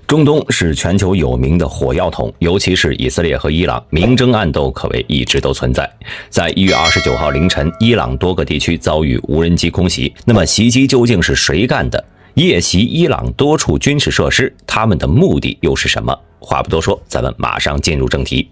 中东是全球有名的火药桶，尤其是以色列和伊朗，明争暗斗可谓一直都存在。在1月29号凌晨，伊朗多个地区遭遇无人机空袭，那么袭击究竟是谁干的？夜袭伊朗多处军事设施，他们的目的又是什么？话不多说，咱们马上进入正题。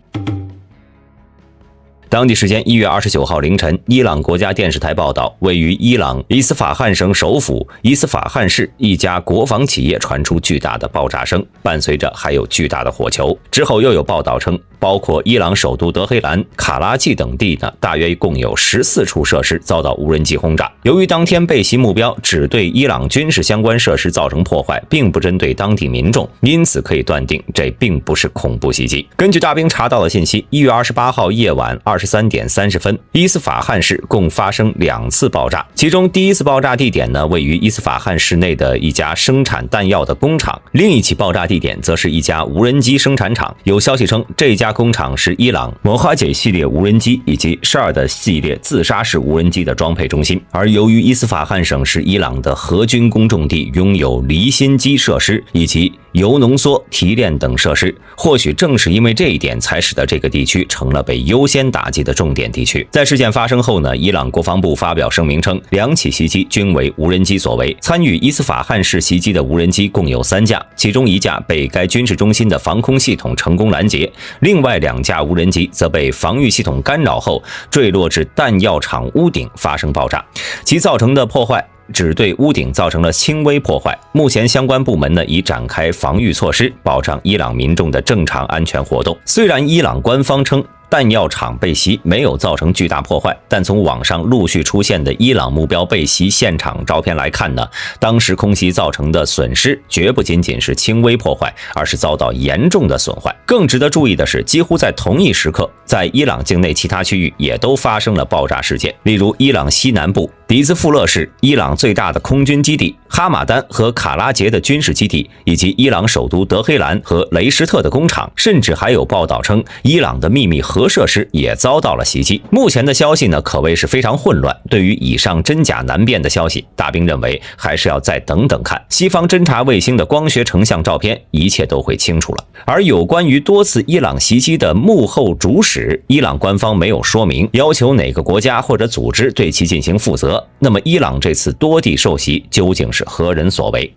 当地时间1月29号凌晨，伊朗国家电视台报道，位于伊朗伊斯法罕省首府伊斯法罕市一家国防企业传出巨大的爆炸声，伴随着还有巨大的火球。之后又有报道称，包括伊朗首都德黑兰、卡拉季等地呢，大约共有14处设施遭到无人机轰炸。由于当天被袭目标只对伊朗军事相关设施造成破坏，并不针对当地民众，因此可以断定这并不是恐怖袭击。根据大兵查到的信息，1月28号夜晚23点30分，伊斯法罕市共发生2次爆炸，其中第一次爆炸地点呢位于伊斯法罕市内的一家生产弹药的工厂，另一起爆炸地点则是一家无人机生产厂。有消息称，这家工厂是伊朗摩哈杰系列无人机以及12系列自杀式无人机的装配中心。而由于伊斯法罕省是伊朗的核军工重地，拥有离心机设施以及铀浓缩提炼等设施，或许正是因为这一点，才使得这个地区成了被优先打击的重点地区。在事件发生后呢，伊朗国防部发表声明称，2起袭击均为无人机所为。参与伊斯法罕市袭击的无人机共有3架，其中1架被该军事中心的防空系统成功拦截，另外2架无人机则被防御系统干扰后坠落至弹药厂屋顶发生爆炸，其造成的破坏只对屋顶造成了轻微破坏。目前相关部门呢已展开防御措施，保障伊朗民众的正常安全活动。虽然伊朗官方称弹药厂被袭没有造成巨大破坏，但从网上陆续出现的伊朗目标被袭现场照片来看呢，当时空袭造成的损失绝不仅仅是轻微破坏，而是遭到严重的损坏。更值得注意的是，几乎在同一时刻，在伊朗境内其他区域也都发生了爆炸事件，例如伊朗西南部迪兹富勒市伊朗最大的空军基地、哈马丹和卡拉杰的军事基地，以及伊朗首都德黑兰和雷什特的工厂，甚至还有报道称伊朗的秘密核设施也遭到了袭击。目前的消息呢可谓是非常混乱，对于以上真假难辨的消息，大兵认为还是要再等等看西方侦察卫星的光学成像照片，一切都会清楚了。而有关于多次伊朗袭击的幕后主使，伊朗官方没有说明，要求哪个国家或者组织对其进行负责。那么伊朗这次多地受袭究竟是何人所为？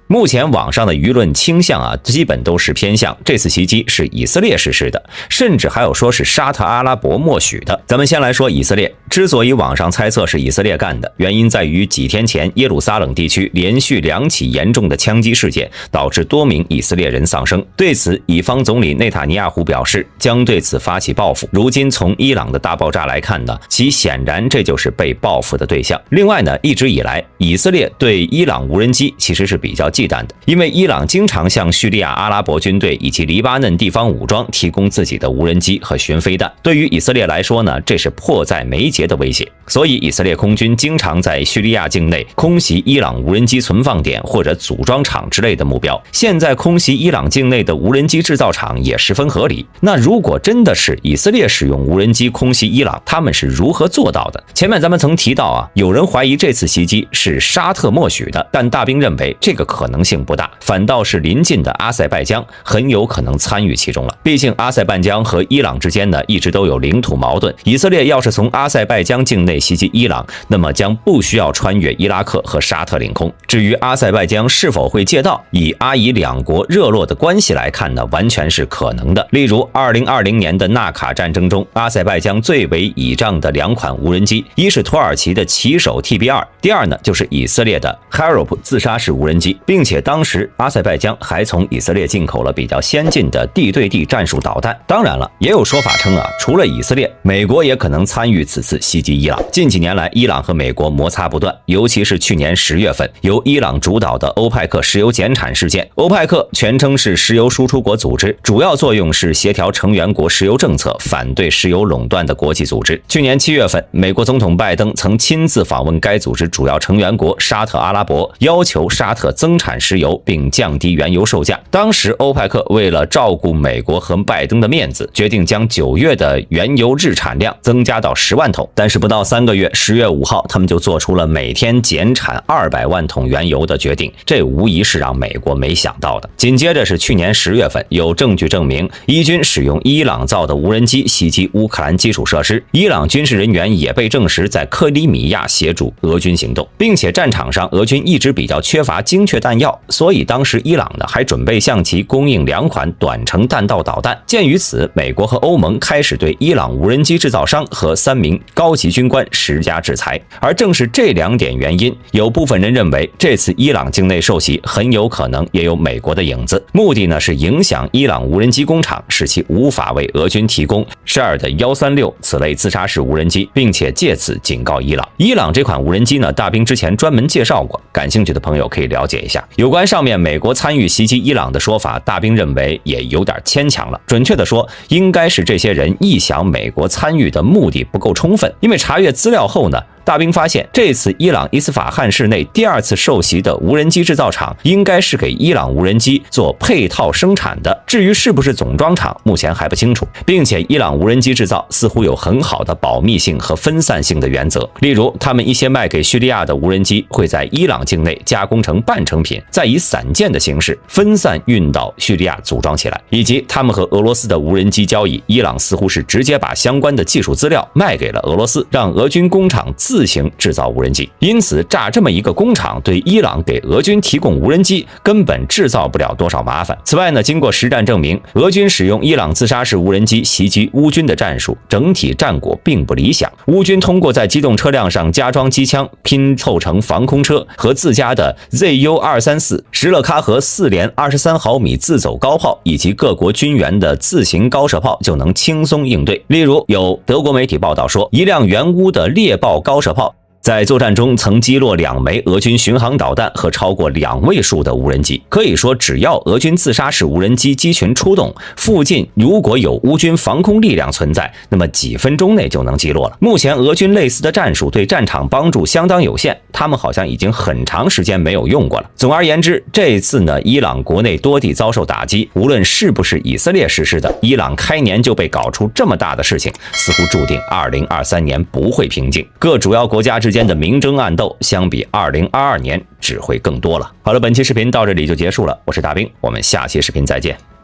目前网上的舆论倾向基本都是偏向这次袭击是以色列实施的，甚至还有说是沙特阿拉伯默许的。咱们先来说以色列，之所以网上猜测是以色列干的，原因在于几天前耶路撒冷地区连续2起严重的枪击事件，导致多名以色列人丧生。对此，以方总理内塔尼亚胡表示将对此发起报复。如今从伊朗的大爆炸来看呢，其显然这就是被报复的对象。另外呢，一直以来以色列对伊朗无人机其实是比较忌惮的，因为伊朗经常向叙利亚阿拉伯军队以及黎巴嫩地方武装提供自己的无人机和巡飞弹。对于以色列来说呢，这是迫在眉睫的威胁，所以以色列空军经常在叙利亚境内空袭伊朗无人机存放点或者组装厂之类的目标。现在空袭伊朗境内的无人机制造厂也十分合理。那如果真的是以色列使用无人机空袭伊朗，他们是如何做到的？前面咱们曾提到有人怀疑这次袭击是沙特默许的，但大兵认为这个可能性不大，反倒是邻近的阿塞拜疆很有可能参与其中了。毕竟阿塞拜疆和伊朗之间呢一直都有领土矛盾，以色列要是从阿塞拜疆境内袭击伊朗，那么将不需要穿越伊拉克和沙特领空。至于阿塞拜疆是否会借道，以阿以两国热络的关系来看呢，完全是可能的。例如2020年的纳卡战争中，阿塞拜疆最为倚仗的2款无人机，一是土耳其的骑手 TB2， 第二呢就是以色列的 Harop 自杀式无人机，并且当时阿塞拜疆还从以色列进口了比较先进的地对地战术导弹。当然了，也有说法称除了以色列，美国也可能参与此次袭击伊朗。近几年来，伊朗和美国摩擦不断，尤其是去年10月份由伊朗主导的欧派克石油减产事件。欧派克全称是石油输出国组织，主要作用是协调成员国石油政策，反对石油垄断的国际组织。去年7月份，美国总统拜登曾亲自访问该组织主要成员国沙特阿拉伯，要求沙特增产产石油，并降低原油售价。当时欧派克为了照顾美国和拜登的面子，决定将9月的原油日产量增加到10万桶。但是不到3个月，10月5号，他们就做出了每天减产200万桶原油的决定，这无疑是让美国没想到的。紧接着是去年10月份，有证据证明伊军使用伊朗造的无人机袭击乌克兰基础设施，伊朗军事人员也被证实在克里米亚协助俄军行动，并且战场上俄军一直比较缺乏精确弹药，所以当时伊朗呢还准备向其供应2款短程弹道导弹。鉴于此，美国和欧盟开始对伊朗无人机制造商和3名高级军官施加制裁。而正是这2点原因，有部分人认为这次伊朗境内受袭很有可能也有美国的影子，目的呢是影响伊朗无人机工厂，使其无法为俄军提供 Shahed 136此类自杀式无人机，并且借此警告伊朗。伊朗这款无人机呢，大兵之前专门介绍过，感兴趣的朋友可以了解一下。有关上面美国参与袭击伊朗的说法，大兵认为也有点牵强了。准确的说，应该是这些人臆想美国参与的目的不够充分，因为查阅资料后呢，大兵发现这次伊朗伊斯法罕市内第2次受袭的无人机制造厂应该是给伊朗无人机做配套生产的，至于是不是总装厂目前还不清楚，并且伊朗无人机制造似乎有很好的保密性和分散性的原则，例如他们一些卖给叙利亚的无人机会在伊朗境内加工成半成品，再以散件的形式分散运到叙利亚组装起来，以及他们和俄罗斯的无人机交易，伊朗似乎是直接把相关的技术资料卖给了俄罗斯，让俄军工厂自行制造无人机。因此炸这么一个工厂，对伊朗给俄军提供无人机根本制造不了多少麻烦。此外呢，经过实战证明，俄军使用伊朗自杀式无人机袭击乌军的战术整体战果并不理想。乌军通过在机动车辆上加装机枪，拼凑成防空车和自家的 ZU-234 什勒喀河4连23毫米自走高炮以及各国军援的自行高射炮就能轻松应对。例如有德国媒体报道说，一辆援乌的猎豹高射炮在作战中曾击落2枚俄军巡航导弹和超过2位数的无人机。可以说，只要俄军自杀式无人机机群出动，附近如果有乌军防空力量存在，那么几分钟内就能击落了。目前俄军类似的战术对战场帮助相当有限，他们好像已经很长时间没有用过了。总而言之，这一次呢，伊朗国内多地遭受打击，无论是不是以色列实施的，伊朗开年就被搞出这么大的事情，似乎注定2023年不会平静。各主要国家之间的明争暗斗相比2022年只会更多了。好了，本期视频到这里就结束了，我是大兵，我们下期视频再见。